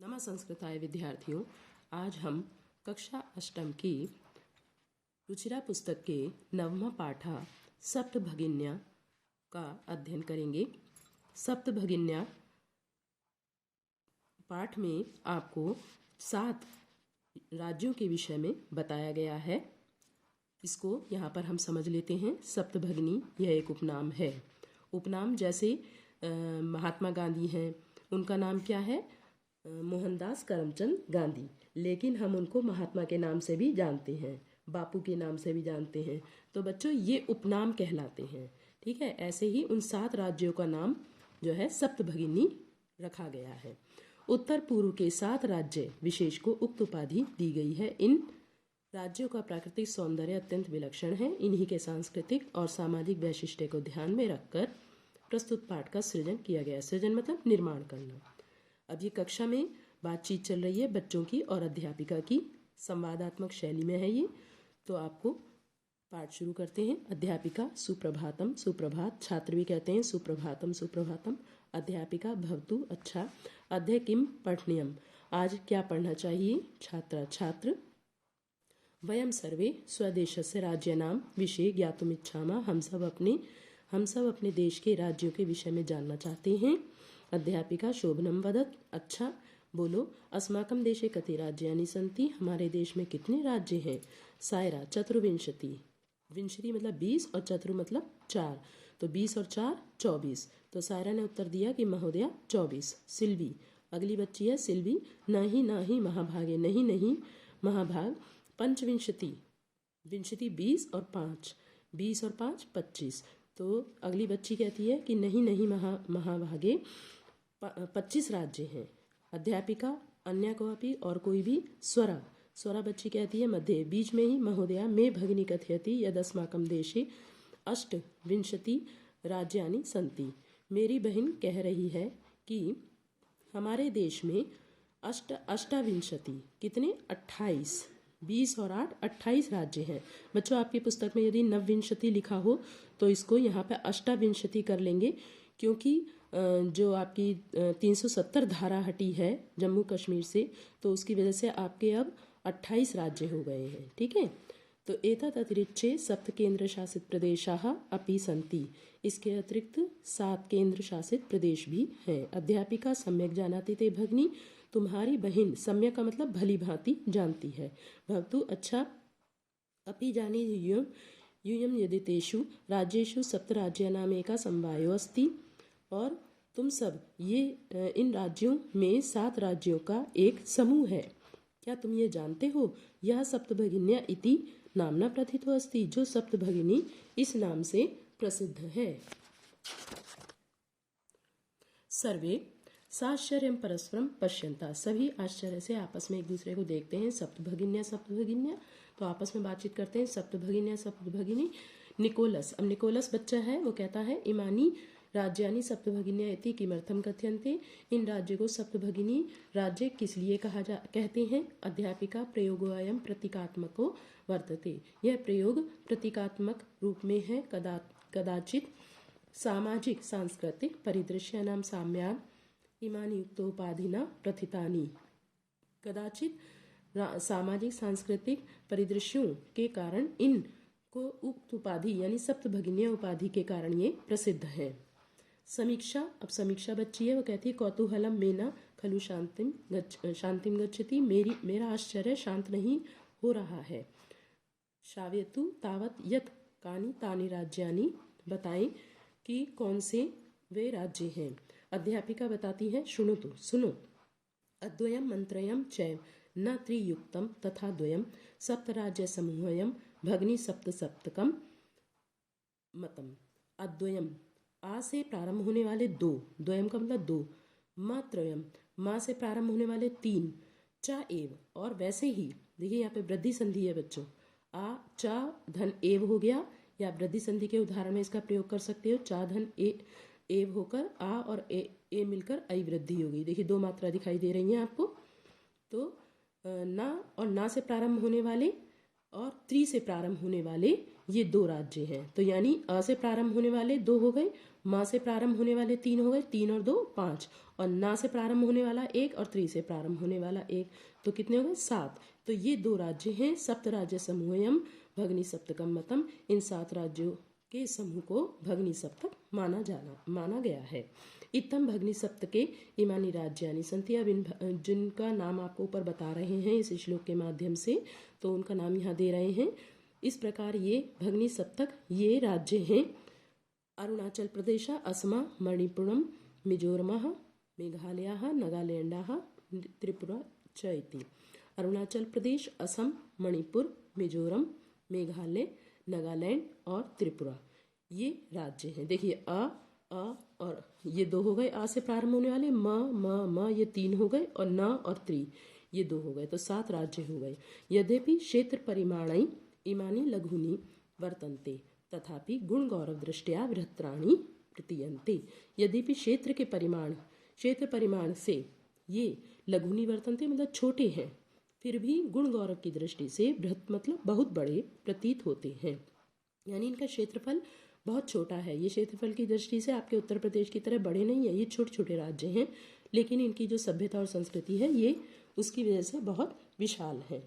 नमः संस्कृताय विद्यार्थियों, आज हम कक्षा अष्टम की रुचिरा पुस्तक के नवमा पाठा सप्तभगिन्या का अध्ययन करेंगे। सप्तभगिन्या पाठ में आपको 7 राज्यों के विषय में बताया गया है। इसको यहाँ पर हम समझ लेते हैं। सप्तभगिनी यह एक उपनाम है। उपनाम जैसे महात्मा गांधी हैं, उनका नाम क्या है? मोहनदास करमचंद गांधी, लेकिन हम उनको महात्मा के नाम से भी जानते हैं, बापू के नाम से भी जानते हैं। तो बच्चों ये उपनाम कहलाते हैं। ठीक है, ऐसे ही उन 7 राज्यों का नाम जो है सप्तभगिनी रखा गया है। उत्तर पूर्व के 7 राज्य विशेष को उक्त उपाधि दी गई है। इन राज्यों का प्राकृतिक सौंदर्य अत्यंत विलक्षण है। इन्हीं के सांस्कृतिक और सामाजिक वैशिष्ट्य को ध्यान में रखकर प्रस्तुत पाठ का सृजन किया गया। सृजन मतलब निर्माण करना। अब ये कक्षा में बातचीत चल रही है बच्चों की और अध्यापिका की, संवादात्मक शैली में है ये। तो आपको पाठ शुरू करते हैं। अध्यापिका सुप्रभातम, सुप्रभात। छात्र भी कहते हैं सुप्रभातम सुप्रभातम। अध्यापिका भवतु, अच्छा। अद्य किम पठनीयम, आज क्या पढ़ना चाहिए? छात्रा छात्र। वयम सर्वे स्वदेशस्य राज्यानां विषये ज्ञातुमिच्छामः, हम सब अपने देश के राज्यों के विषय में जानना चाहते हैं। अध्यापिका शोभनम वदत, अच्छा बोलो। अस्माकं देशे कति राज्यानि सन्ति, हमारे देश में कितने राज्य हैं? सायरा चतुर्विंशति, विंशति मतलब 20 और चतुर मतलब 4, तो 20 और 4 24। तो सायरा ने उत्तर दिया कि महोदया 24। सिल्वी, अगली बच्ची है सिल्वी, नहीं महाभागे, नहीं महाभाग। पंचविंशति, विंशति 20 और 5, 20 और 5 25। तो अगली बच्ची कहती है कि नहीं महाभागे 25 राज्य हैं। अध्यापिका अन्य कोऽपि, और कोई भी। स्वरा बच्ची कहती है मध्य, बीच में ही। महोदया मे भगिनी कथयति यदस्माकं देशे 28 राज्यानि सन्ति, मेरी बहन कह रही है कि हमारे देश में 28 कितने? 28, 20 और 8 28 राज्य हैं। बच्चों आपकी पुस्तक में यदि नवविंशति लिखा हो तो इसको यहाँ पे 28 कर लेंगे, क्योंकि जो आपकी 370 धारा हटी है जम्मू कश्मीर से, तो उसकी वजह से आपके अब 28 राज्य हो गए हैं। ठीक है, तो एतत् अतिरिच्य 7 केंद्र शासित प्रदेशाः अपि सन्ति, इसके अतिरिक्त 7 केंद्र शासित प्रदेश भी हैं। अध्यापिका सम्यक जानाति ते भगिनी, तुम्हारी बहन, सम्यक का मतलब भली भांति जानती है। भवतु, अच्छा। अपि जाने यूयं यदि तेषु राज्येषु 7 राज्यानामेका समवायो अस्ति, और तुम सब ये इन राज्यों में 7 राज्यों का एक समूह है। क्या तुम ये जानते हो? यह सप्तभगिन्या इति नामना प्रथितो अस्ति, जो सप्तभगिनी इस नाम से प्रसिद्ध है। सर्वे साश्चर्यं परस्परम पश्यन्ता, सभी आश्चर्य से आपस में एक दूसरे को देखते हैं। सप्तभगिन्या, तो आपस में बातचीत करते हैं। सप्तभगिनी। निकोलस, अब निकोलस बच्चा है, वो कहता है इमानी राज्यानि सप्तभगिन्या इति किमर्थम कथ्यन्ते, इन राज्यों को सप्तभगिनी राज्य किस लिए कहते हैं? अध्यापिका प्रयोगोऽयं प्रतीकात्मको वर्तते, यह प्रयोग प्रतीकात्मक रूप में है। कदाचित सामाजिक सांस्कृतिक परिदृश्यानां साम्यात् इमानि उक्तोपाधिना प्रथितानि, कदाचित सामाजिक सांस्कृतिक परिदृश्यों के कारण इन को उक्त उपाधि यानी सप्तभगिन्या उपाधि के कारण ये प्रसिद्ध है। समीक्षा, अब समीक्षा बच्ची है, वो कहती है कौतूहलम मेना खलु शांतिम गच्छति, मेरा आश्चर्य शांत नहीं हो रहा है। श्रावयतु तावत यत् कानि तानि राज्यानि, बताएं कि कौन से वे राज्य हैं। अध्यापिका बताती है शृणुतु, सुनो। अद्वयं मंत्रयं चैव न त्रियुक्तम तथा द्वयं सप्तराज्य समूहयं भगिनी सप्तकम मतम। अद्वयम, आ से प्रारंभ होने वाले 2, द्वयम का मतलब 2। मात्रयम, माँ से प्रारंभ होने वाले 3। चा एव, और वैसे ही देखिए यहाँ पे वृद्धि संधि है बच्चों। आ चा धन एव हो गया, या वृद्धि संधि के उदाहरण में इसका प्रयोग कर सकते हो। चा धन एव होकर आ और ए मिलकर आई वृद्धि हो गई। देखिए 2 मात्रा दिखाई दे रही हैं आपको। तो ना और ना से प्रारंभ होने वाले और त्री से प्रारंभ होने वाले ये 2 राज्य हैं। तो यानी अ से प्रारंभ होने वाले 2 हो गए माँ से प्रारंभ होने वाले 3 हो गए, 3 और 2 5, और ना से प्रारंभ होने वाला 1 और त्री से प्रारंभ होने वाला 1, तो कितने हो गए 7। तो ये 2 राज्य हैं। सप्त राज्य समूहयम भगनी सप्तकम मतम। इन 7 राज्यों के समूह को भगनी सप्तक माना गया है। इत्थम भगनी सप्त के इमानी राज्यानि संति। अब जिनका नाम आपको ऊपर बता रहे हैं इस श्लोक के माध्यम से, तो उनका नाम यहाँ दे रहे हैं। इस प्रकार ये भगनी सप्तक ये राज्य हैं: अरुणाचल प्रदेश, असम, मणिपुरम, मिजोरम, मेघालय, नागालैंड, त्रिपुरा च इति। अरुणाचल प्रदेश, असम, मणिपुर, मिजोरम, मेघालय, नागालैंड और त्रिपुरा ये राज्य हैं। देखिए अ और ये 2 हो गए, आ से प्रारंभ होने वाले, म ये 3 हो गए, और न और त्री ये 2 हो गए, तो 7 राज्य हो गए। यद्यपि क्षेत्र परिमाणै इमानि लघुनि वर्तन्ते तथापि गुण गौरव दृष्टया बृहत्राणि प्रतीयन्ते। यद्यपि क्षेत्र परिमाण से ये लघुनि वर्तन्ते मतलब छोटे हैं, फिर भी गुण गौरव की दृष्टि से बृहत मतलब बहुत बड़े प्रतीत होते हैं। यानी इनका क्षेत्रफल बहुत छोटा है। ये क्षेत्रफल की दृष्टि से आपके उत्तर प्रदेश की तरह बड़े नहीं है, ये छोटे छोटे राज्य हैं, लेकिन इनकी जो सभ्यता और संस्कृति है ये उसकी वजह से बहुत विशाल है।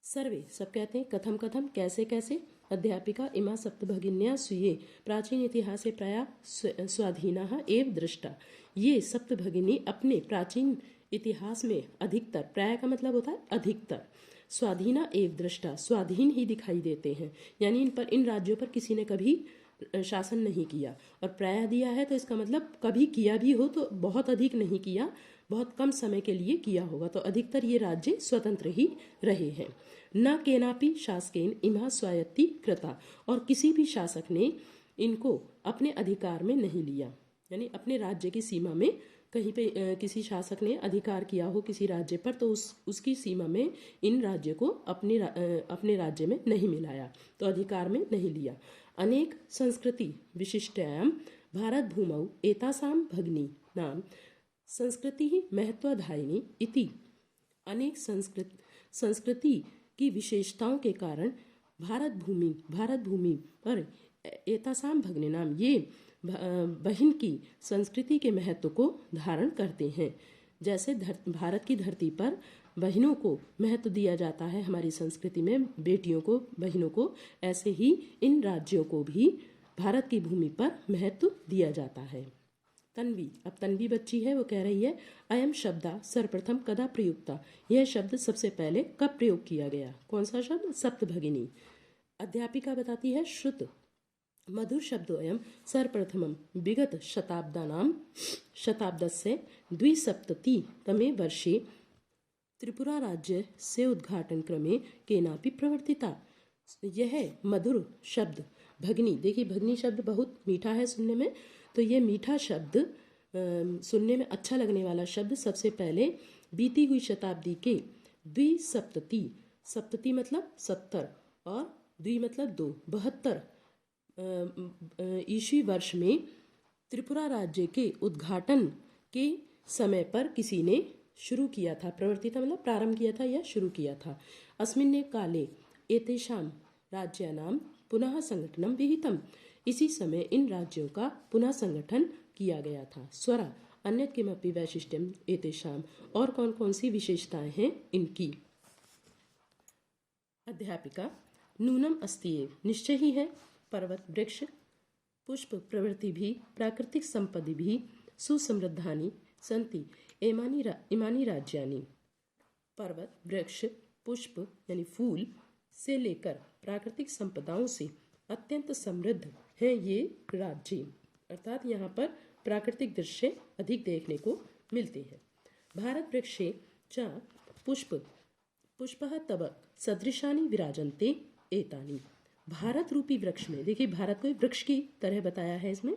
सर्वे सब कहते हैं कथम कथम कैसे कैसे। अध्यापिका इमा सप्तभगिन्या स्वीये प्राचीन इतिहासे प्राय स्वाधीना एव दृष्टा। ये सप्तभगिनी अपने प्राचीन इतिहास में अधिकतर, प्राय का मतलब होता है अधिकतर, स्वाधीना एव दृष्टा स्वाधीन ही दिखाई देते हैं। यानी इन राज्यों पर किसी ने कभी शासन नहीं किया, और प्राय दिया है तो इसका मतलब कभी किया भी हो तो बहुत अधिक नहीं किया, बहुत कम समय के लिए किया होगा। तो अधिकतर ये राज्य स्वतंत्र ही रहे हैं। न केनापि शासकेन इमा स्वायत्ती कृता। और किसी भी शासक ने इनको अपने अधिकार में नहीं लिया। यानी अपने राज्य की सीमा में कहीं पे किसी शासक ने अधिकार किया हो किसी राज्य पर, तो उसकी सीमा में इन राज्य को अपने राज्य में नहीं मिलाया, तो अधिकार में नहीं लिया। अनेक संस्कृति विशिष्टायाम भारत भूमौ एतासां भगिनी नाम संस्कृति महत्वाधायिनी इति। अनेक संस्कृति की विशेषताओं के कारण भारत भूमि पर एतासां भगिनी नाम ये बहन की संस्कृति के महत्व को धारण करते हैं। जैसे भारत की धरती पर बहनों को महत्व दिया जाता है हमारी संस्कृति में, बेटियों को, बहनों को, ऐसे ही इन राज्यों को भी भारत की भूमि पर महत्व दिया जाता है। तन्वी, अब तन्वी बच्ची है, वो कह रही है अयम शब्दा सर्वप्रथम कदा प्रयुक्ता। यह शब्द सबसे पहले कब प्रयोग किया गया? कौन सा शब्द? सप्तभगिनी। अध्यापिका बताती है श्रुत मधुर शब्दोऽयं सर्वप्रथमं विगत शताब्दस्य 270तमे वर्षे त्रिपुरा राज्य से उद्घाटन क्रमे केनापि प्रवर्तिता। यह मधुर शब्द भगनी, देखिए भगनी शब्द बहुत मीठा है सुनने में, तो ये मीठा शब्द सुनने में अच्छा लगने वाला शब्द सबसे पहले बीती हुई शताब्दी के 270, सप्तति मतलब 70 और द्वि मतलब 2, 72 ईस्वी वर्ष में त्रिपुरा राज्य के उद्घाटन के समय पर किसी ने शुरू किया था। प्रवर्तिता मतलब प्रारंभ किया था या शुरू किया था। अस्मिन्ने काले एतेषां राज्यानां पुनः संगठनम विहितम। इसी समय इन राज्यों का पुनः संगठन किया गया था। स्वरा अन्य किमपि वैशिष्ट्यम एतेषां। और कौन कौन सी विशेषताएं हैं इनकी? अध्यापिका नूनम अस्ति एव, निश्चय ही है। पर्वत, वृक्ष, पुष्प प्रवृत्ति भी प्राकृतिक संपत्ति भी सुसमृद्धानि सन्ति इमानी राज्यानि। पर्वत, वृक्ष, पुष्प यानी फूल से लेकर प्राकृतिक संपदाओं से अत्यंत समृद्ध है ये राज्य। अर्थात यहाँ पर प्राकृतिक दृश्य अधिक देखने को मिलते हैं। भारत वृक्षे च पुष्पः तव सदृशानि विराजन्ते एतानि। भारत रूपी वृक्ष में, देखिए भारत को वृक्ष की तरह बताया है इसमें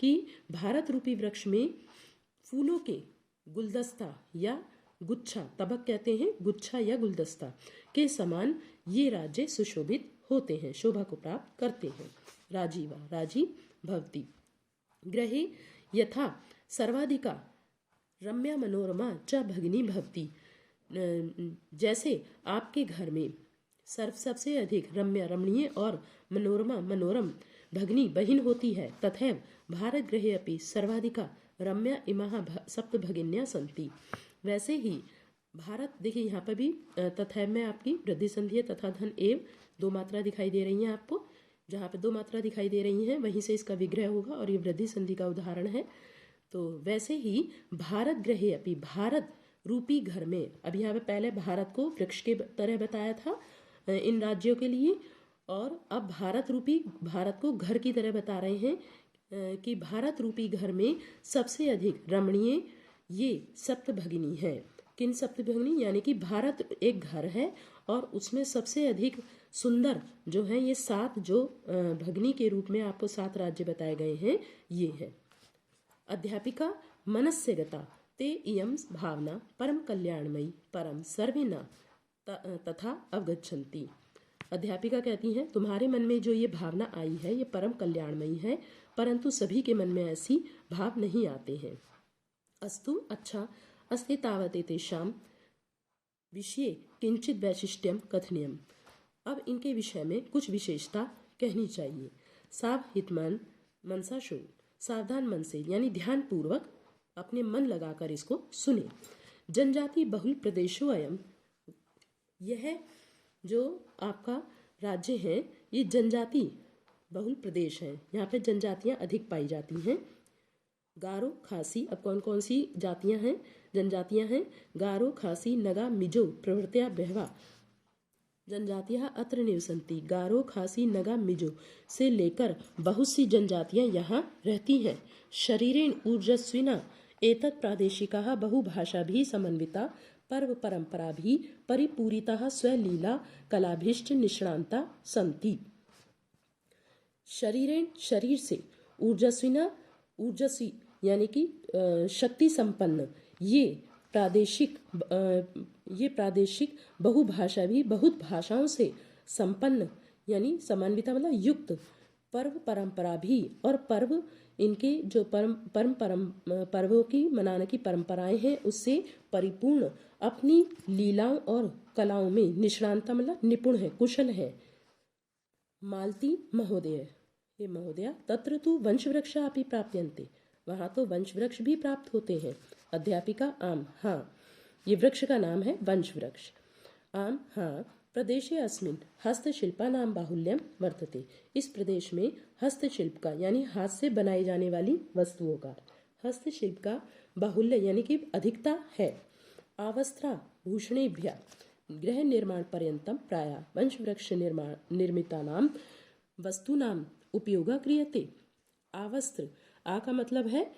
कि भारत रूपी वृक्ष में फूलों के गुलदस्ता या गुच्छा, तबक कहते हैं, गुच्छा या गुलदस्ता के समान ये राज्य सुशोभित होते हैं, शोभा को प्राप्त करते हैं। राजीवा राजी भवति ग्रहे यथा सर्वाधिका रम्या मनोरमा च भगिनी भवति। जैसे आपके घर में सबसे अधिक रम्य रमणीय और मनोरमा मनोरम भगिनी बहिन होती है, तथैव भारत गृहे अपि सर्वाधिका रम्या इमाः सप्तभगिन्यः सन्ति। वैसे ही भारत, देखिए यहाँ पर भी तथा में आपकी वृद्धि संधि है, तथा धन एव दो मात्रा दिखाई दे रही हैं आपको। जहाँ पे दो मात्रा दिखाई दे रही हैं वहीं से इसका विग्रह होगा और ये वृद्धि संधि का उदाहरण है। तो वैसे ही भारत गृहे अपि, भारत रूपी घर में, अब यहाँ पे पहले भारत को वृक्ष के तरह बताया था इन राज्यों के लिए, और अब भारत रूपी भारत को घर की तरह बता रहे हैं कि भारत रूपी घर में सबसे अधिक रमणीय ये सप्तभगिनी है। किन सप्तभगिनी? यानी कि भारत एक घर है और उसमें सबसे अधिक सुंदर जो है ये 7 जो भगिनी के रूप में आपको 7 राज्य बताए गए हैं ये है। अध्यापिका मनस्यगता ते इयं भावना परम कल्याणमयी परम सर्वे न तथा अवगच्छन्ति। अध्यापिका कहती हैं तुम्हारे मन में जो ये भावना आई है ये परम कल्याणमयी है, परंतु सभी के मन में ऐसी भाव नहीं आते हैं। अस्तु, अच्छा, अस्ति तावत् एतेषां विषये किंचित वैशिष्ट्यम कथनीयम। अब इनके विषय में कुछ विशेषता कहनी चाहिए। सावहितमन मनसा शृणु, सावधान मन से यानी ध्यान पूर्वक अपने मन लगाकर इसको सुने। जनजाति बहुल प्रदेशो अयम, यह जो आपका राज्य है ये जनजाति बहुल प्रदेश है, यहाँ पे जनजातियाँ अधिक पाई जाती हैं। गारो, खासी, अब कौन कौन सी जातियाँ हैं, जनजातियाँ हैं? गारो, खासी, नगा, मिजो प्रभृत्या बहवा जनजातियाँ अत्र निवसन्ति। गारो, खासी, नगा, मिजो से लेकर बहुत सी जनजातियाँ यहाँ रहती हैं। शरीरेण ऊर्जस्विना एतत् प्रादेशिकाः बहुभाषाभिः समन्विता पर्व परंपरा भी परिपूरिता स्वलीला कलाभिष्ट निष्णांता संति। शरीरेण, शरीर से, ऊर्जस्विना, ऊर्जस्वी यानी कि शक्ति संपन्न, ये प्रादेशिक बहुभाषा भी, बहुत भाषाओं से संपन्न यानी समन्विता मतलब युक्त, पर्व परंपरा भी, और पर्व इनके जो पर्वों की मनाने की परंपराएं हैं उससे परिपूर्ण, अपनी लीलाओं और कलाओं में निष्णांता मतलब निपुण है, कुशल है। मालती महोदय, हे महोदया, तत्र तु वंशवृक्षा अपि प्राप्यन्ते, वहाँ तो वंश वृक्ष भी प्राप्त होते हैं। अध्यापिका आम, हाँ, ये वृक्ष का नाम है वंश वृक्ष। आम, हाँ, प्रदेशे अस्मिन् हस्तशिल्पानां बाहुल्यं वर्तते, इस प्रदेश में हस्तशिल्प का यानी हाथ से बनाई जाने वाली वस्तुओं का, हस्तशिल्प का बाहुल्य यानी कि अधिकता है। आवस्त्रा भूषणेभ्यः गृह निर्माण पर्यन्तं प्रायः वंशवृक्ष निर्मितानां वस्तूनां उपयोगः क्रियते। आवस्त्र, आ का मतलब है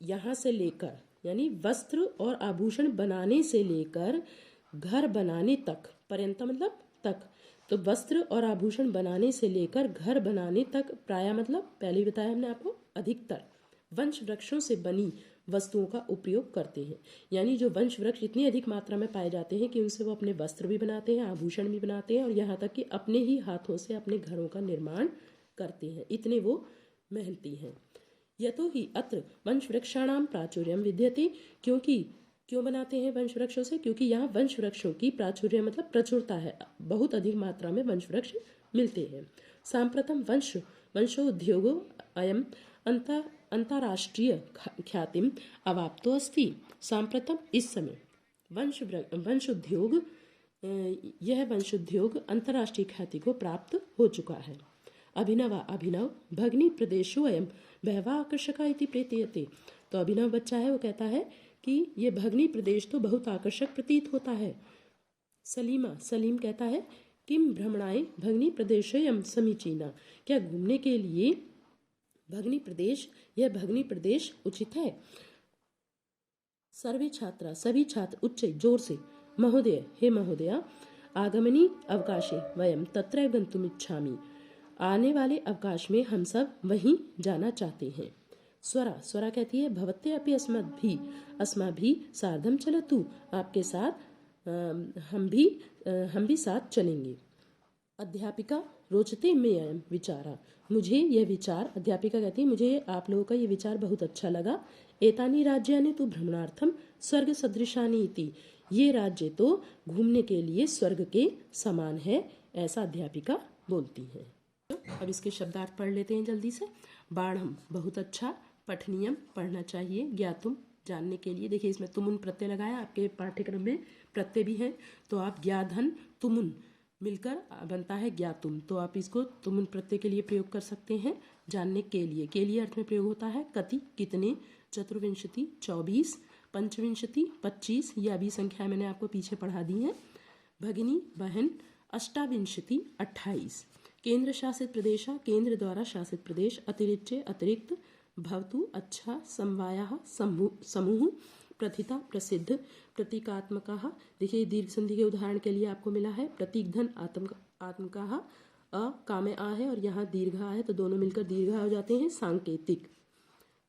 यहाँ से लेकर, यानी वस्त्र और आभूषण बनाने से लेकर घर बनाने तक, पर्यंत मतलब तक, तो वस्त्र और आभूषण बनाने से लेकर घर बनाने तक, प्राय मतलब पहले बताया हमने आपको, अधिकतर वंश वृक्षों से बनी वस्तुओं का उपयोग करते हैं। यानी जो वंश वृक्ष इतनी अधिक मात्रा में पाए जाते हैं कि उनसे वो अपने वस्त्र भी बनाते हैं, आभूषण भी बनाते हैं, और यहाँ तक कि अपने ही हाथों से अपने घरों का निर्माण करते हैं, इतने वो मेहनती हैं। यतो ही अत्र वंश वृक्षाणाम प्राचुर्यम विद्यते, क्यों बनाते हैं वंश वृक्षों से? क्योंकि यहाँ वंश वृक्षों की प्राचुर्य मतलब प्रचुरता है, बहुत अधिक मात्रा में वंश वृक्ष मिलते हैं। सांप्रतम वंशोद्योगो अयम अंतर्राष्ट्रीय ख्यातिम अवाप्तो अस्ति। सांप्रतम इस समय यह वंश उद्योग अंतर्राष्ट्रीय ख्याति को प्राप्त हो चुका है। अभिनव भगनी प्रदेशो अयम बहवा आकर्षका इति प्रतीयते। तो अभिनव बच्चा है, वो कहता है कि ये भगनी प्रदेश तो बहुत आकर्षक प्रतीत होता है। सलीम कहता है किम भ्रमणाय भगनी प्रदेशोयम समीचीना, क्या घूमने के लिए यह भगनी प्रदेश उचित है? सभी छात्र उच्च जोर से, महोदय, हे महोदया, आगमनी अवकाशे वयम तत्र गन्तुमिच्छामि, आने वाले अवकाश में हम सब वहीं जाना चाहते हैं। स्वरा कहती है भवते अपि अस्माभिः सार्धं चलतु, आपके साथ हम भी साथ चलेंगे। अध्यापिका रोचते में अयं विचारा, मुझे यह विचार, अध्यापिका कहती है मुझे आप लोगों का ये विचार बहुत अच्छा लगा। एतानि राज्यानि तु भ्रमणार्थम स्वर्ग सदृशानि इति, ये राज्य तो घूमने के लिए स्वर्ग के समान है, ऐसा अध्यापिका बोलती है। अब इसके शब्दार्थ पढ़ लेते हैं जल्दी से। बाढ़म बहुत अच्छा, पठनीयम पढ़ना चाहिए, ज्ञातुम जानने के लिए। देखिए इसमें तुमुन प्रत्यय लगाया, आपके पाठ्यक्रम में प्रत्यय भी है, तो आप ज्ञाधन तुमुन मिलकर बनता है ज्ञातुम, तो आप इसको तुमुन प्रत्यय के लिए प्रयोग कर सकते हैं। जानने के लिए अर्थ में प्रयोग होता है कति कितने, चतुर्विंशति 24, पंचविंशति 25, यह अभी संख्या मैंने आपको पीछे पढ़ा दी है। भगिनी बहन, अष्टाविंशति 28, केंद्र शासित प्रदेश केंद्र द्वारा शासित प्रदेश, अतिरिच्य अतिरिक्त, भवतु अच्छा, समवाया समूह, प्रथिता प्रसिद्ध, प्रतीकात्मकः। देखिए दीर्घ संधि के उदाहरण के लिए आपको मिला है प्रतीक धन आत्मकः, अ का में आ है और यहाँ दीर्घ आ है तो दोनों मिलकर दीर्घ हो जाते हैं, सांकेतिक।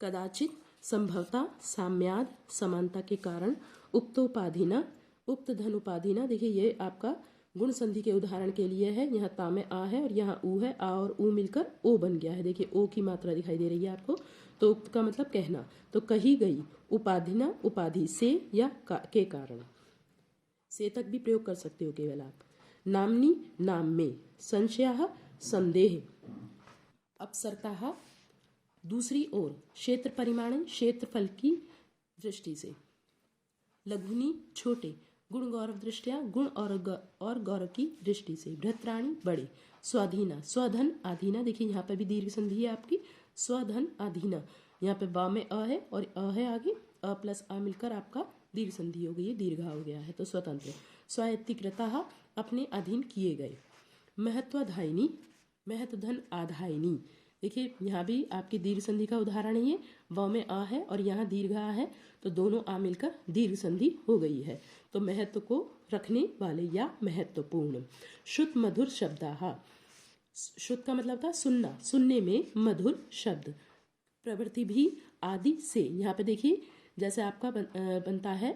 कदाचित, संभवतः, साम्याद समानता के कारण, उक्तोपाधिना उक्त धन उपाधिना। देखिए ये आपका गुण संधि के उदाहरण के लिए है, यहाँ ता में आ है और यहाँ ऊ है, आ और ऊ मिलकर ओ बन गया है। देखिए ओ की मात्रा दिखाई दे रही है आपको, तो उक्त का मतलब कहना, तो कही गई, उपाधिना उपाधि से या के कारण, से तक भी प्रयोग कर सकते हो केवल आप। नामनी नाम में, संशयः संदेह, अपसरता दूसरी ओर, क्षेत्र परिमाण क्षेत्रफल की दृष्टि से, लघुनी छोटे, गुण गौरव दृष्टिया गुण और गौरव की दृष्टि से, भ्रत्राणी बड़े, स्वाधीना स्वधन आधीना। देखिए यहाँ पर भी दीर्घ संधि है आपकी, स्वधन आधीना, यहाँ पे बा में अ है और अ है आगे, अ प्लस आ मिलकर आपका दीर्घ संधि हो गई है, दीर्घा हो गया है, तो स्वतंत्र। स्वायत्तिकृतः अपने अधीन किए गए। महत्वाधायिनी महत्धन आधायिनी, देखिए यहाँ भी आपकी दीर्घ संधि का उदाहरण है, ये व में आ है और यहाँ दीर्घ आ है, तो दोनों आ मिलकर दीर्घ संधि हो गई है, तो महत्व को रखने वाले या महत्वपूर्ण। शुद्ध मधुर शब्दाः, शुद्ध का मतलब था सुनना, सुनने में मधुर शब्द। प्रवृत्ति भी आदि से, यहाँ पे देखिए जैसे आपका बनता है,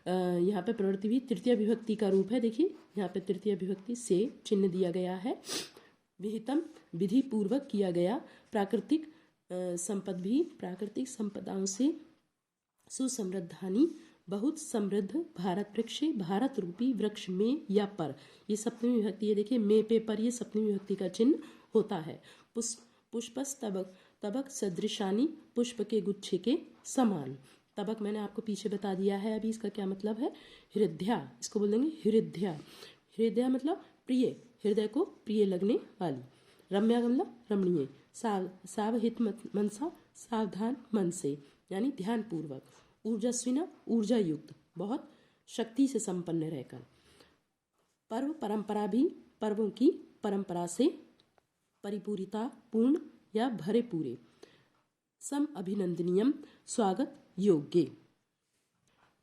यहाँ पे प्रवृत्ति भी तृतीय विभक्ति का रूप है। देखिए यहाँ पे तृतीय विभक्ति से चिन्ह दिया गया है। विहितम विधि पूर्वक किया गया। प्राकृतिक संपद भी प्राकृतिक संपदाओं से सुसमृद्धानी बहुत समृद्ध। भारत वृक्ष भारत रूपी वृक्ष में या पर, ये सप्तमी विभक्ति है। देखिए में पे पर ये सप्तमी विभक्ति का चिन्ह होता है। पुष्पस तबक तबक सदृशानी पुष्प के गुच्छे के समान। तबक मैंने आपको पीछे बता दिया है, अभी इसका क्या मतलब है। हृदया, इसको बोल देंगे हृदया। हृदया मतलब प्रिय, हृदय को प्रिय लगने वाली। रम्या का मतलब रमणीय। सावहित मनसा सावधान मन से, यानी ध्यान पूर्वक। ऊर्जस्विना ऊर्जा युक्त, बहुत शक्ति से संपन्न रहकर। पर्व परंपरा भी पर्वों की परंपरा से परिपूरिता पूर्ण या भरे पूरे। सम अभिनंदनीयम स्वागत योग्य।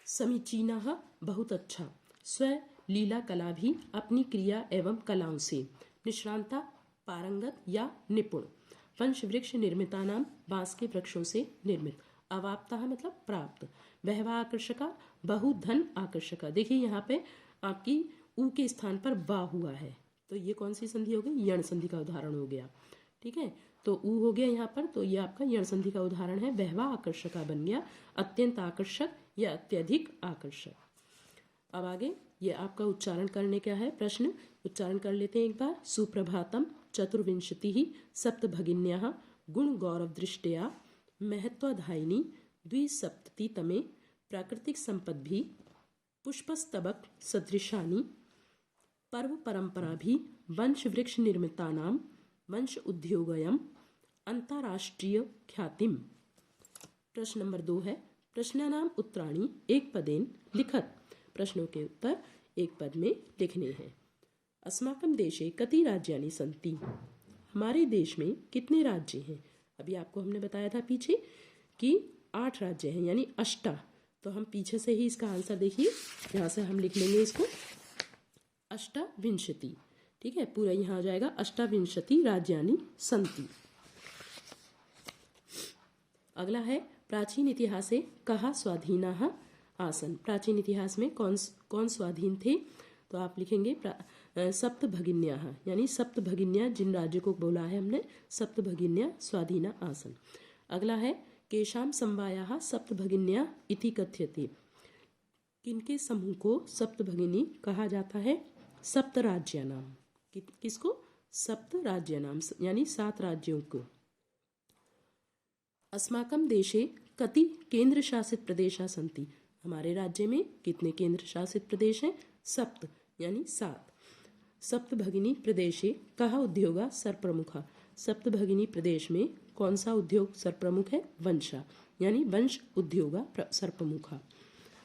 समीचीनः बहुत अच्छा। स्व लीला कला भी अपनी क्रिया एवं कलाओं से। निष्णांता पारंगत या निपुण। वंश वृक्ष निर्मिता नाम बांस के वृक्षों से निर्मित। अवाप्ता मतलब प्राप्त। वहवा आकर्षका बहुधन आकर्षका। देखिए यहाँ पे आपकी ऊ के स्थान पर बा हुआ है, तो ये कौन सी संधि हो गई, यण संधि का उदाहरण हो गया। ठीक है, तो ऊ हो गया यहाँ पर, तो ये आपका यण संधि का उदाहरण है। वहवा आकर्षका बन गया अत्यंत आकर्षक या अत्यधिक आकर्षक। अब आगे ये आपका उच्चारण करने का है प्रश्न, उच्चारण कर लेते हैं एक बार। सुप्रभातम चतुर्विंशति सप्तभगिन्याः गुण गौरव दृष्टया महत्वाधायिनी द्विसप्ततितमे प्राकृतिक संपद्भि पुष्पस्तबक सदृशानि पर्व परंपरा भी वंश वृक्ष निर्मितानां वंश उद्योगयम अंतरराष्ट्रीय ख्यातिम। प्रश्न नंबर 2 है, प्रश्नानाम उत्तराणि एक पदेन लिखत। प्रश्नों के उत्तर एक पद में लिखने हैं। अस्माकं देशे कति राज्यानि सन्ति। हमारे देश में कितने राज्य हैं। अभी आपको हमने बताया था पीछे कि 8 राज्य हैं, यानी अष्टा। तो हम पीछे से ही इसका आंसर देखिए, यहाँ से हम लिख लेंगे इसको अष्टाविंशति। ठीक है, पूरा यहाँ आ जाएगा अष्टाविंशति राज्यानि सन्ति। अगला है प्राचीन इतिहासे कहा स्वाधीनाः आसन। प्राचीन इतिहास में कौन स्वाधीन थे, तो आप लिखेंगे सप्तभगिन्याः, यानी सप्तभगिन्या जिन राज्यों को बोला है हमने, सप्तभगिन्या स्वाधीना आसन। अगला है केशाम समवायाः सप्तभगिन्या इति कथ्यते। किनके समूह को सप्तभगिनी कहा जाता है, सप्त राज्यानाम। किसको, सप्त राज्यानाम, यानी 7 राज्यों को। अस्माकं देशे कति केंद्र शासित प्रदेशाः सन्ति। हमारे राज्य में कितने केंद्र शासित प्रदेश हैं? सप्त यानी 7। सप्तभगिनी प्रदेशे कः उद्योगः सर्वप्रमुखः। सप्तभगिनी प्रदेश में कौन सा उद्योग सर्वप्रमुख है? वंशा यानी वंश उद्योग सर्वप्रमुखः।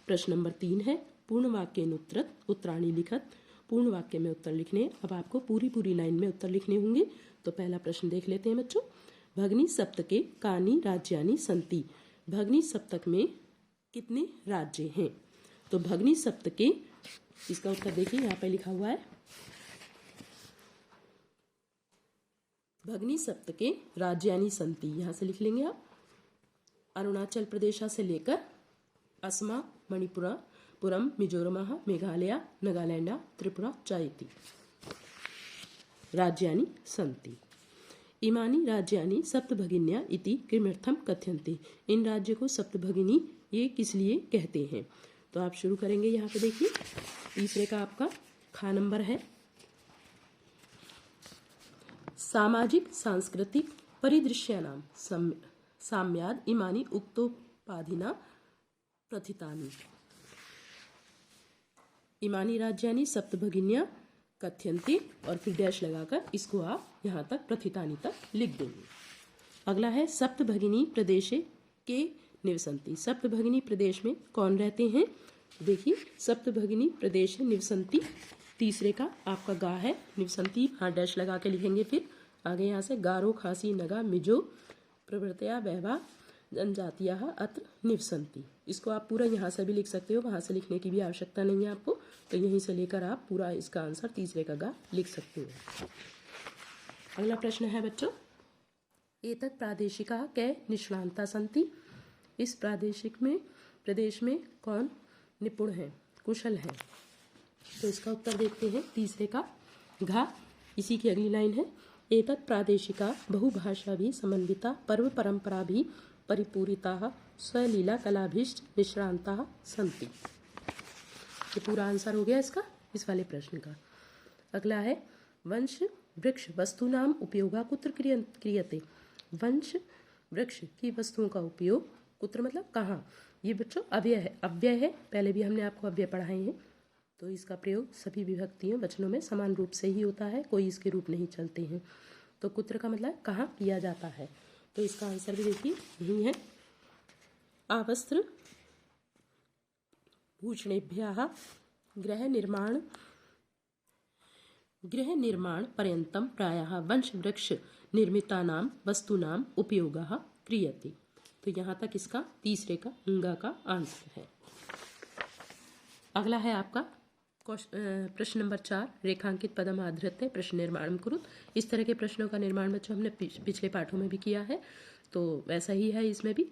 प्रश्न नंबर 3 है पूर्ण वाक्येन उत्तराणि लिखत। पूर्ण वाक्य में उत्तर लिखने। अब आपको पूरी लाइन में उत्तर लिखने होंगे। तो पहला प्रश्न देख लेते हैं बच्चों। भगनी सप्तके कानि राज्यानि सन्ति। भगनी सप्तक में कितने राज्य हैं? तो भगनी सप्तके, इसका उत्तर देखिए यहाँ पे लिखा हुआ है। भगनी सप्तके राज्यानि सन्ति, यहाँ से लिख लेंगे आप। अरुणाचल प्रदेश से लेकर असम, मणिपुर, पुरम, मिजोरम, मेघालय, नागालैंड, त्रिपुरा च इति राज्यानि सन्ति। इमानि राज्यानि सप्तभगिन्या इति किमर्थं कथ्यन्ते। इन राज्यों को सप्तभगिनी ये किस लिए कहते हैं? तो आप शुरू करेंगे। यहाँ पे देखिए तीसरे का आपका खा नंबर है। सामाजिक सांस्कृतिक परिदृश्यानां साम्याद इमानि उक्तोपाधिना प्रथितानि। इमानी राज्यानि सप्तभगिन्या कथ्यन्ते और फिर डैश लगाकर इसको आप यहाँ तक प्रथितानि तक लिख देंगे। अगला है सप्तभगिनी प्रदेशे के निवसन्ति। सप्तभगिनी प्रदेश में कौन रहते हैं? देखिए सप्तभगिनी प्रदेश निवसन्ति, तीसरे का आपका गा है। निवसन्ति हाँ डैश लगा के लिखेंगे। फिर आगे यहाँ से गारो, खासी, नगा, मिजो प्रभृतया वैवा जनजातियाः अत्र निवसन्ति। इसको आप पूरा यहाँ से भी लिख सकते हो, वहाँ से लिखने की भी आवश्यकता नहीं है आपको। तो यहीं से लेकर आप पूरा इसका आंसर तीसरे का गा लिख सकते हो। अगला प्रश्न है बच्चों, एतत् प्रादेशिकाः कै निष्णान्ता सन्ति। इस प्रदेश में कौन निपुण है, कुशल है? तो इसका उत्तर देखते हैं। तीसरे का घा, इसी की अगली लाइन है। एतत् प्रादेशिका बहुभाषा भी समन्विता पर्व परंपरा भी परिपूरिता स्वलीला कलाभिष्ट निष्णान्ताः सन्ति। ये पूरा आंसर हो गया इसका, इस वाले प्रश्न का। अगला है वंश वृक्ष वस्तूनाम उपयोगा कुत्र क्रियते। वंश वृक्ष की वस्तुओं का उपयोग कुत्र मतलब कहाँ। ये बच्चों अव्यय है, अव्यय है। पहले भी हमने आपको अव्यय पढ़ाए हैं। तो इसका प्रयोग सभी विभक्तियों वचनों में समान रूप से ही होता है, कोई इसके रूप नहीं चलते हैं। तो कुत्र का मतलब कहाँ किया जाता है। तो इसका आंसर भी देखिए यही है। आवस्त्र भूषणेभ्यः गृह निर्माण पर्यन्तं प्रायः वंश वृक्ष निर्मितानां वस्तूनां उपयोगः क्रियते। तो यहाँ तक इसका तीसरे का अंगा का आंसर है। अगला है आपका प्रश्न नंबर 4, रेखांकित पदम आधृत्य प्रश्न निर्माण कुरुत। इस तरह के प्रश्नों का निर्माण बच्चों हमने पिछले पाठों में भी किया है, तो वैसा ही है इसमें भी।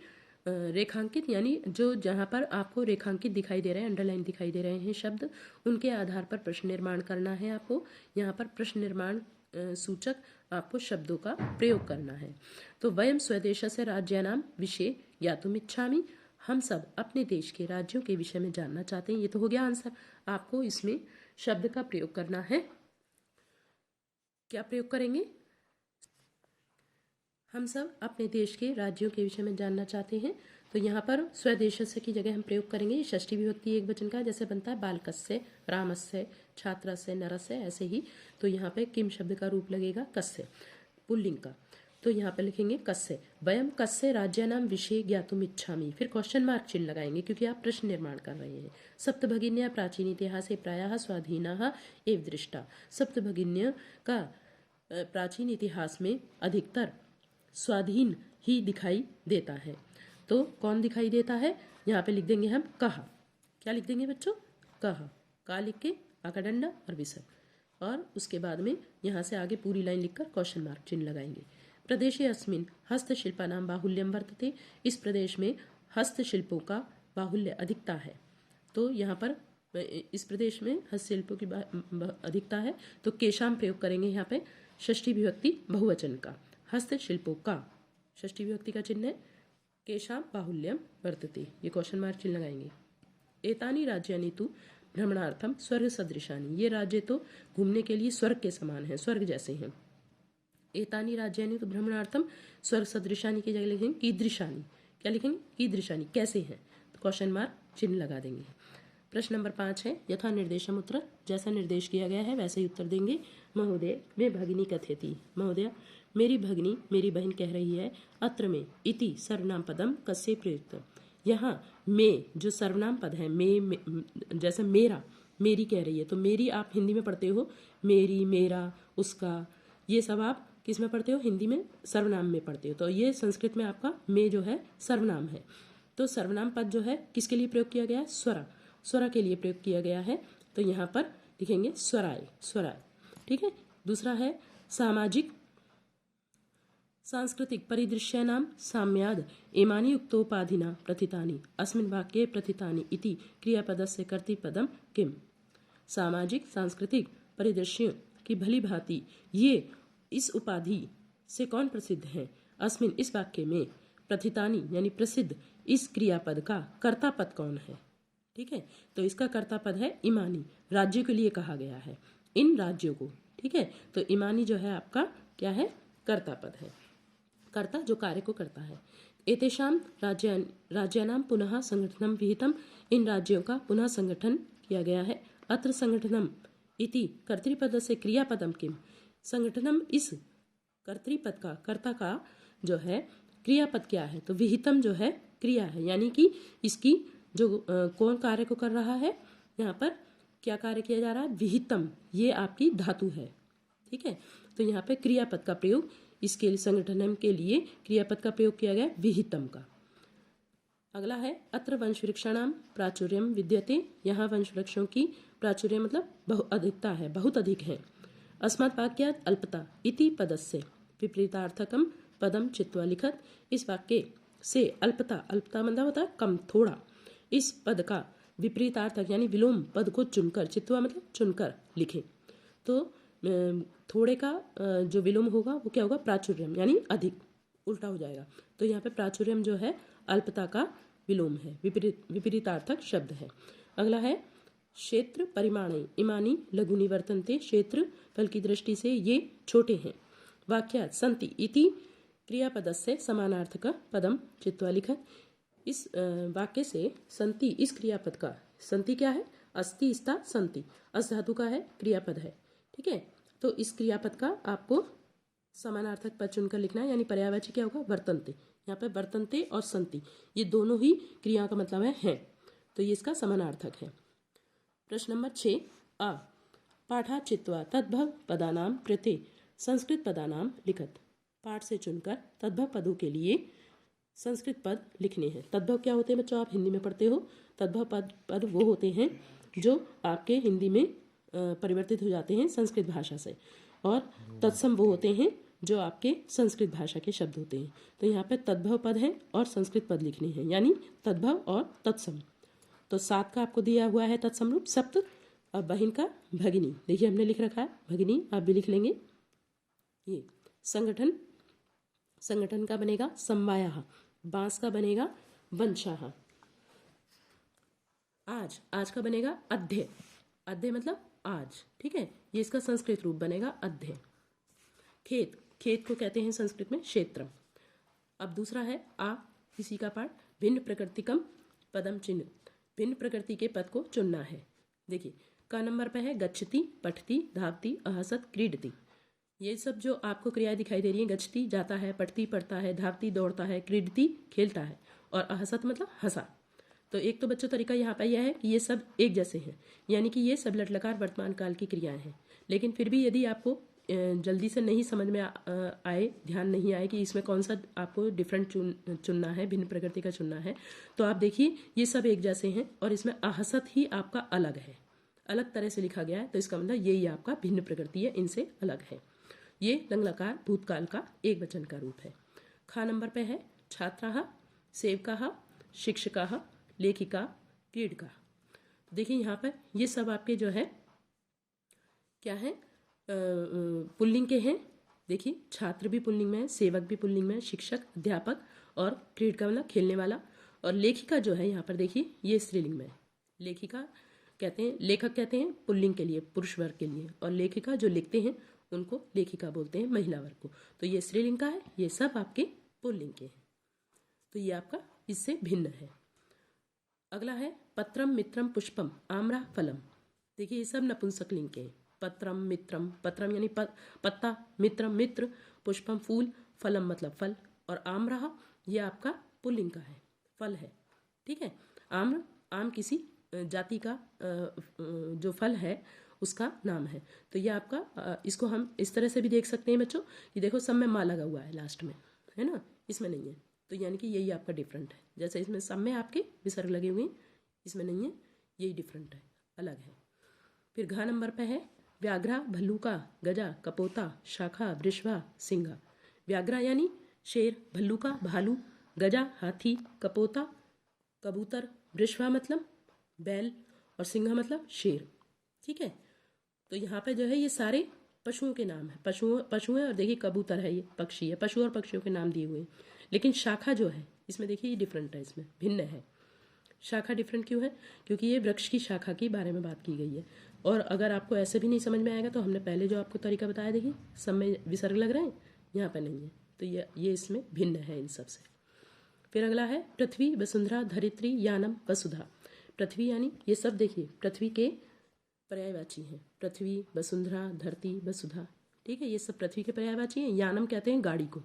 रेखांकित यानी जो जहाँ पर आपको रेखांकित दिखाई दे रहे हैं, अंडरलाइन दिखाई दे रहे हैं शब्द, उनके आधार पर प्रश्न निर्माण करना है आपको। यहाँ पर प्रश्न निर्माण सूचक आपको शब्दों का प्रयोग करना है। तो वयम स्वदेशस्य राज्यानां विषये ज्ञातुमिच्छामि। हम सब अपने देश के राज्यों के विषय में जानना चाहते हैं। ये तो हो गया आंसर। आपको इसमें शब्द का प्रयोग करना है। क्या प्रयोग करेंगे? हम सब अपने देश के राज्यों के विषय में जानना चाहते हैं। तो यहाँ पर स्वदेशस्य की जगह हम प्रयोग करेंगे षष्ठी विभक्ति एक वचन का, जैसे बनता है बालकस्य, रामस्य, छात्रस्य, नरस्य, ऐसे ही। तो यहाँ पे किम शब्द का रूप लगेगा कस्य, पुल्लिंग का। तो यहाँ पे लिखेंगे कस्य। वयम कस्य राज्यानां विषये ज्ञातुमिच्छामि। फिर क्वेश्चन मार्क चिन्ह लगाएंगे क्योंकि आप प्रश्न निर्माण कर रहे हैं। सप्तभगिन्या प्राचीन इतिहासे प्रायः स्वाधीनाः एव दृष्टा। सप्तभगिन्या का प्राचीन इतिहास में अधिकतर स्वाधीन ही दिखाई देता है। तो कौन दिखाई देता है? यहाँ पे लिख देंगे हम कहा। क्या लिख देंगे बच्चों? कहा। का लिख के आकाडंडा और विसर्ग, और उसके बाद में यहाँ से आगे पूरी लाइन लिखकर क्वेश्चन मार्क चिन्ह लगाएंगे। प्रदेशे अस्मिन् हस्तशिल्पानां बाहुल्यं वर्तते। इस प्रदेश में हस्तशिल्पों का बाहुल्य अधिकता है। तो यहाँ पर इस प्रदेश में हस्तशिल्पों की अधिकता है। तो केशाम प्रयोग करेंगे यहाँ पे षष्ठी विभक्ति बहुवचन का। हस्तशिल्पों का षष्ठी विभक्ति का चिन्ह है केशाम बाहुल्यम वर्तते। ये क्वेश्चन मार्क चिन्ह लगाएंगे। एतानि राज्यानि तु भ्रमणार्थम स्वर्ग सदृशानि। ये राज्य तो घूमने के लिए स्वर्ग के समान है, स्वर्ग जैसे हैं। एतानी राज्यानि तो भ्रमणार्थम स्वर्ग सदृशानी की जगह लिखेंगे कीदृशानी। क्या लिखेंगे? कीदृशानी, कैसे हैं, तो क्वेश्चन मार्क चिन्ह लगा देंगे। प्रश्न नंबर 5 है यथा निर्देशम उत्तर, जैसा निर्देश किया गया है वैसे ही उत्तर देंगे। महोदय मे भगिनी कथयति, महोदय मेरी भगिनी मेरी बहन कह रही है, अत्र में इति सर्वनाम पदम कस्य प्रयुक्त, यहाँ में जो सर्वनाम पद है में जैसे मेरा मेरी कह रही है, तो मेरी आप हिंदी में पढ़ते हो मेरी, मेरा, उसका, ये सब आप किस में पढ़ते हो? हिंदी में सर्वनाम में पढ़ते हो। तो ये संस्कृत में आपका में जो है सर्वनाम है। तो सर्वनाम पद जो है किसके लिए प्रयोग किया गया है? स्वरा, स्वरा के लिए प्रयोग किया गया है। तो यहाँ पर लिखेंगे स्वराय, स्वराय। ठीक है। दूसरा है सामाजिक सांस्कृतिक परिदृश्यानां साम्याद एमानि युक्तोपाधिना प्रथितानि अस्मिन् वाक्ये प्रथितानि इति क्रियापदस्य कर्तृपदम किम। सामाजिक सांस्कृतिक परिदृश्यों की भली भांति ये इस उपाधि से कौन प्रसिद्ध है? अस्मिन इस वाक्य में प्रथितानि यानी प्रसिद्ध इस क्रियापद का कर्ता पद कौन है? ठीक है। तो इसका कर्ता पद है इमानी, राज्य के लिए कहा गया है, इन राज्यों को। ठीक है। तो इमानी जो है आपका क्या है? कर्ता पद है, कर्ता जो कार्य को करता है। एतेषां राज्यानां पुनः संगठनम विहितम, इन राज्यों का पुनः संगठन किया गया है। अत्र संगठनम इति कर्तृपद से क्रियापदम किम, संगठनम इस कर्तृपद का कर्ता का जो है क्रियापद क्या है? तो विहितम जो है क्रिया है, यानी कि इसकी जो कौन कार्य को कर रहा है, यहाँ पर क्या कार्य किया जा रहा है? विहितम, ये आपकी धातु है। ठीक है। तो यहाँ पे क्रियापद का प्रयोग, इसके संगठन के लिए क्रियापद का प्रयोग किया गया विहितम का। अगला है अत्र वंश वृक्षाणाम प्राचुर्यम विद्यते, यहाँ वंश वृक्षों की प्राचुर्य मतलब अधिकता है, बहुत अधिक है। अस्मात् वाक्यात् अल्पता इति पदस्य विपरीतार्थकम पदम चित्वा लिखत, इस वाक्य से अल्पता, अल्पता मतलब होता है कम, थोड़ा, इस पद का विपरीतार्थक यानी विलोम पद को चुनकर, चित्वा मतलब चुनकर लिखें। तो थोड़े का जो विलोम होगा वो क्या होगा? प्राचुर्यम, यानी अधिक, उल्टा हो जाएगा। तो यहाँ पे प्राचुर्यम जो है अल्पता का विलोम है, विपरीतार्थक शब्द है। अगला है क्षेत्र परिमाणे इमानी लघुनी वर्तन्ते, क्षेत्र फल की दृष्टि से ये छोटे हैं। वाक्यात् सन्ति इति क्रियापदस्य समानार्थक पदम चित्वा लिखत, इस वाक्य से संति इस क्रियापद का, संति क्या है? अस्ति, स्था, संति, अस धातु का है, क्रियापद है। ठीक है। तो इस क्रियापद का आपको समानार्थक पद चुनकर लिखना है, यानी पर्यायवाची क्या होगा? वर्तन्ते। यहाँ पे वर्तन्ते और संति ये दोनों ही क्रिया का मतलब है, तो ये इसका समानार्थक है। प्रश्न नंबर 6 आ पाठा चित्वा तद्भव पदानाम प्रति संस्कृत पदानाम लिखत, पाठ से चुनकर तद्भव पदों के लिए संस्कृत पद लिखने हैं। तद्भव क्या होते हैं बच्चों? आप हिंदी में पढ़ते हो। तद्भव पद वो होते हैं जो आपके हिंदी में परिवर्तित हो जाते हैं संस्कृत भाषा से, और तत्सम वो होते हैं जो आपके संस्कृत भाषा के शब्द होते हैं। तो यहाँ पे तद्भव पद है और संस्कृत पद लिखने हैं, यानी तद्भव और तत्सम। तो 7 का आपको दिया हुआ है तत्सम रूप सप्त। अब बहन का भगिनी, देखिए हमने लिख रखा है भगिनी, आप भी लिख लेंगे। ये संगठन, संगठन का बनेगा समवायः, बांस का बनेगा वंशः। आज, आज का बनेगा अध्य, अध्य मतलब आज। ठीक है। ये इसका संस्कृत रूप बनेगा अध्य। खेत, खेत को कहते हैं संस्कृत में क्षेत्रम। अब दूसरा है आ, इसी का पाठ भिन्न प्रकृतिकम पदम चिन्ह, भिन्न प्रकृति के पद को चुनना है। देखिए का नंबर पे है गच्छति, पठति, धावति, अहसत, क्रीडति। ये सब जो आपको क्रियाएं दिखाई दे रही हैं, गच्छति जाता है, पठति पढ़ता है, धावति दौड़ता है, क्रीडति खेलता है, और अहसत मतलब हंसा। तो एक तो बच्चों तरीका यहाँ पर यह है कि ये सब एक जैसे हैं, यानी कि ये सब लटलकार वर्तमान काल की क्रियाएं हैं। लेकिन फिर भी यदि आपको जल्दी से नहीं समझ में आए, ध्यान नहीं आए कि इसमें कौन सा आपको डिफरेंट चुनना है, भिन्न प्रकृति का चुनना है, तो आप देखिए ये सब एक जैसे हैं और इसमें अहसत ही आपका अलग है, अलग तरह से लिखा गया है। तो इसका मतलब यही आपका भिन्न प्रकृति है, इनसे अलग है। ये लंगलकार भूतकाल का एक वचन का रूप है। खा नंबर पे है छात्राः, सेवकाः, शिक्षकाः, लेखिका, क्रीडका। देखिए यहाँ पर ये सब आपके जो है क्या है, पुल्लिंग के हैं। देखिए छात्र भी पुल्लिंग में है, सेवक भी पुल्लिंग में है, शिक्षक, अध्यापक, और क्रीडका मतलब खेलने वाला, और लेखिका जो है यहाँ पर देखिए ये स्त्रीलिंग में है। लेखिका कहते हैं, लेखक कहते हैं पुल्लिंग के लिए, पुरुष वर्ग के लिए, और लेखिका जो लिखते हैं उनको लेखिका बोलते हैं, महिला वर्ग को। तो ये स्त्रीलिंग का है, ये सब आपके पुल्लिंग के हैं। तो ये आपका इससे भिन्न है। अगला है पत्रम मित्रम पुष्पम आम्रा फलम। देखिए ये सब नपुंसकलिंग के हैं। पत्रम मित्रम, पत्रम यानी पत्ता, मित्रम मित्र, पुष्पम फूल, फलम मतलब फल, और आम्रह ये आपका पुल्लिंग का है, फल है। ठीक है। आम किसी जाति का जो फल है उसका नाम है। तो ये आपका इसको हम इस तरह से भी देख सकते हैं बच्चों कि देखो सब में माँ लगा हुआ है लास्ट में, है ना, इसमें नहीं है। तो यानी कि यही आपका डिफरेंट है। जैसे इसमें सब में आपके विसर्ग लगे हुए हैं, इसमें नहीं है, यही डिफरेंट है, अलग है। फिर घ नंबर पे है व्याघ्रा, भल्लूका, गजा, कपोता, शाखा, वृषभा, सिंहा। व्याघ्रा यानी शेर, भल्लूका भालू, गजा हाथी, कपोता कबूतर, वृषभा मतलब बैल, और सिंहा मतलब शेर। ठीक है। तो यहाँ पे जो है ये सारे पशुओं के नाम है, पशु है, और देखिए कबूतर है, ये पक्षी है, पशु और पक्षियों के नाम दिए हुए हैं। लेकिन शाखा जो है इसमें देखिए ये डिफरेंट है, इसमें भिन्न है। शाखा डिफरेंट क्यों है? क्योंकि ये वृक्ष की शाखा के बारे में बात की गई है। और अगर आपको ऐसे भी नहीं समझ में आएगा तो हमने पहले जो आपको तरीका बताया, देखिए सब में विसर्ग लग रहे हैं, यहाँ पे नहीं है। तो ये इसमें भिन्न है इन सब से। फिर अगला है पृथ्वी, वसुंधरा, धरित्री, यानम, वसुधा। पृथ्वी यानी ये सब देखिए पृथ्वी के पर्यायवाची हैं। पृथ्वी, वसुंधरा, धरती, वसुधा। ठीक है, ये सब पृथ्वी के पर्यायवाची हैं। यानम कहते हैं गाड़ी को।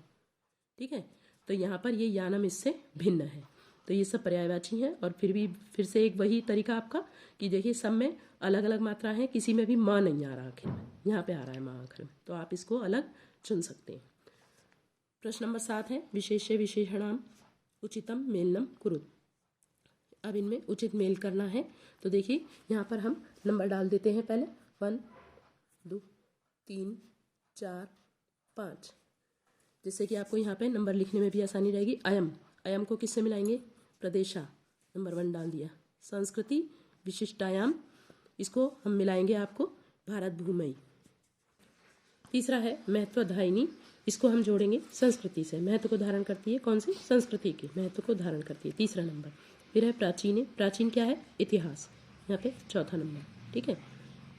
ठीक है। तो यहाँ पर ये यानम इससे भिन्न है। तो ये सब पर्यायवाची हैं। और फिर से एक वही तरीका आपका कि देखिए सब में अलग अलग मात्रा है, किसी में भी माँ नहीं आ रहा आखिर में, यहाँ पे आ रहा है माँ आखिर में, तो आप इसको अलग चुन सकते हैं। प्रश्न नंबर 7 है विशेष्य विशेषणाम उचितम मेलनम कुरु। अब इनमें उचित मेल करना है। तो देखिए यहाँ पर हम नंबर डाल देते हैं पहले 1 2 3 4 5, जिससे कि आपको यहाँ पे नंबर लिखने में भी आसानी रहेगी। अयम को किससे मिलाएंगे? प्रदेशा, नंबर 1 डाल दिया। संस्कृति विशिष्टायाम, इसको हम मिलाएंगे आपको भारत भूमि। तीसरा है महत्वधायिनी, इसको हम जोड़ेंगे संस्कृति से। महत्व को धारण करती है कौन सी? संस्कृति के महत्व को धारण करती है, तीसरा नंबर। फिर है प्राचीन, प्राचीन क्या है? इतिहास, यहाँ पे चौथा नंबर। ठीक है।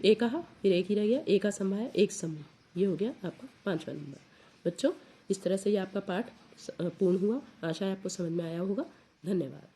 एक फिर एक ही रह गया, एक समवाय एक समूह, ये हो गया आपका 5वां नंबर। बच्चों इस तरह से ये आपका पाठ पूर्ण हुआ। आशा है आपको समझ में आया होगा। धन्यवाद।